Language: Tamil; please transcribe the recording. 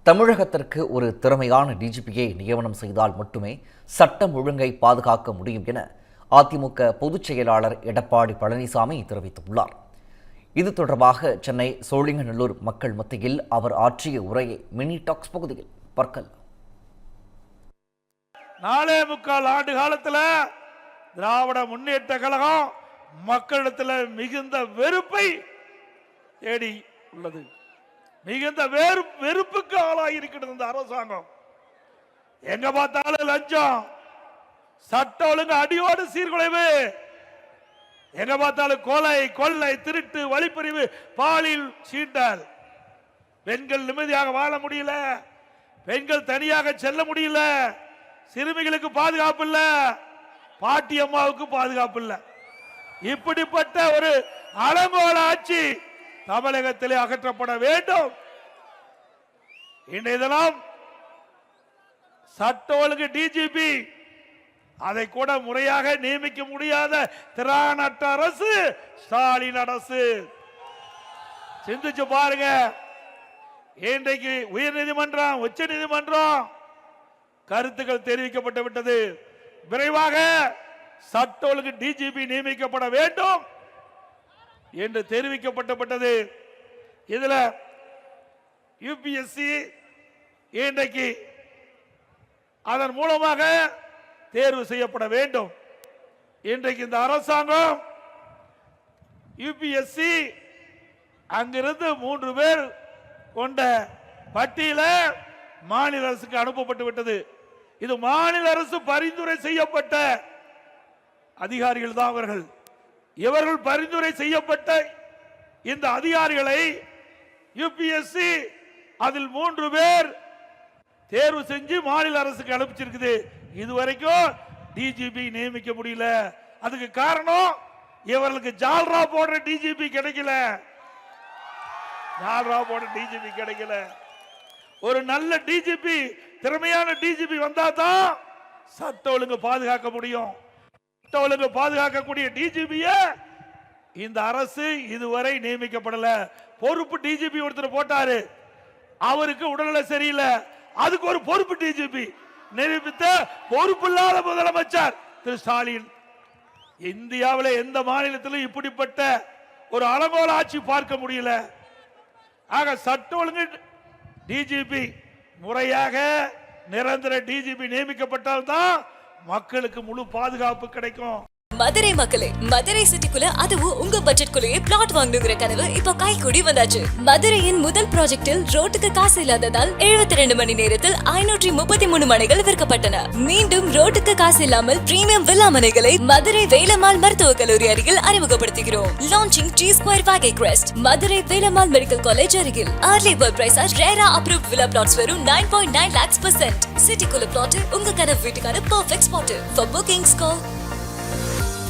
தமிழகத்திற்கு ஒரு திறமையான டிஜிபியை நியமனம் செய்தால் மட்டுமே சட்டம் ஒழுங்கை பாதுகாக்க முடியும் என அதிமுக பொதுச் செயலாளர் எடப்பாடி பழனிசாமி தெரிவித்துள்ளார். இது தொடர்பாக சென்னை சோழிங்கநல்லூர் மக்கள் மத்தியில் அவர் ஆற்றிய உரையை மினி டாக்ஸ் பகுதியில் பார்க்கலாம். 4.25 ஆண்டு காலத்தில் திராவிட முன்னேற்ற கழகம் மக்களிடத்தில் மிகுந்த வெறுப்பை தேடி உள்ளது. மிகுந்த வெறுப்புக்கு ஆளாகி இருக்கிறது இந்த அரசாங்கம். எங்க பார்த்தாலும் லஞ்சம், சட்ட ஒழுங்கு அடியோடு சீர்குலைவு, எங்க பார்த்தாலும் கொலை, கொள்ளை, திருட்டு, வழிப்பறிவு, பாலியல் சீண்டல். பெண்கள் நிம்மதியாக வாழ முடியல, பெண்கள் தனியாக செல்ல முடியல, சிறுமிகளுக்கு பாதுகாப்பு இல்ல, பாட்டி அம்மாவுக்கு பாதுகாப்பு இல்ல. இப்படிப்பட்ட ஒரு அலங்கோல ஆட்சி தமிழகத்திலே அகற்றப்பட வேண்டும். இன்றைய தினம் சட்ட ஒழுங்கு டிஜிபி அதை கூட முறையாக நியமிக்க முடியாத திராணற்ற அரசு ஸ்டாலின் அரசு. சிந்திச்சு பாருங்க. இன்றைக்கு உயர்நீதிமன்றம், உச்ச நீதிமன்றம் கருத்துக்கள் தெரிவிக்கப்பட்டு விட்டது. விரைவாக சட்ட ஒழுங்கு டிஜிபி நியமிக்கப்பட வேண்டும் என்று தெரிவிக்கப்பட்டது. இதுல யுபிஎஸ்சி இன்றைக்கு அதன் மூலமாக தேர்வு செய்யப்பட வேண்டும். இன்றைக்கு இந்த அரசாங்கம் யுபிஎஸ்சி அங்கிருந்து 3 பேர் கொண்ட பட்டியல மாநில அரசுக்கு அனுப்பப்பட்டு விட்டது. இது மாநில அரசு பரிந்துரை செய்யப்பட்ட அதிகாரிகள் தான் அவர்கள். இவர்கள் பரிந்துரை செய்யப்பட்ட இந்த அதிகாரிகளை யுபிஎஸ்சி அதில் 3 பேர் தேர்வு செஞ்சு மாநில அரசுக்கு அனுப்பிச்சிருக்குது. இதுவரைக்கும் டிஜிபி நியமிக்க முடியல. அதுக்கு காரணம் இவர்களுக்கு ஜால்ரா போடுற டிஜிபி கிடைக்கல. ஜால்ரா போடுற டிஜிபி கிடைக்கல. ஒரு நல்ல டிஜிபி, திறமையான டிஜிபி வந்தா தான் சட்ட ஒழுங்கு பாதுகாக்க முடியும். சட்ட ஒழுங்கு பாதுகாக்கக்கூடிய டிஜிபிய இந்த அரசு இதுவரை நியமிக்கப்படல. பொறுப்பு டிஜிபி ஒருத்தர் போட்டாரு, அவருக்கு உடல்நல சரியில்லை, அதுக்கு ஒரு பொறுப்பு டிஜிபி நிரூபித்த பொறுப்பு இல்லாத முதலமைச்சர் திரு ஸ்டாலின். இந்தியாவில் எந்த மாநிலத்திலும் இப்படிப்பட்ட ஒரு அலங்கோல ஆட்சி பார்க்க முடியல. ஆக சட்ட ஒழுங்கு டிஜிபி முறையாக நிரந்தர டிஜிபி நியமிக்கப்பட்டால் தான் மக்களுக்கு முழு பாதுகாப்பு கிடைக்கும். மதுரை மக்களே, மதுரை சிட்டிக்குள்ள அதுவும் உங்க பட்ஜெட்குள்ளேயே பிளாட் வாங்கணுங்கிற கனவு இப்போ கைகூடி வந்தாச்சு. மதுரையின் முதல் ப்ராஜெக்டில் ரோட்டுக்கு காசு இல்லாததால் 72 மணி நேரத்தில் 533 மனைகள் விற்கப்பட்டன. மீண்டும் ரோட்டுக்கு காசு இல்லாமல் பிரீமியம் வில்லா மனைகளை மதுரை வேலம்மாள் மருத்துவக் கல்லூரி அருகில் அறிமுகப்படுத்துகிறோம். Launching G Square Valley Crest, Madurai Velammal medical college அருகில். Early bird price RERA approved villa plots வெறும் 9.9 lakhs %. சிட்டிக்குள்ள பிளாட் உங்க கனவு வீட்டுக்கான perfect spot. For bookings call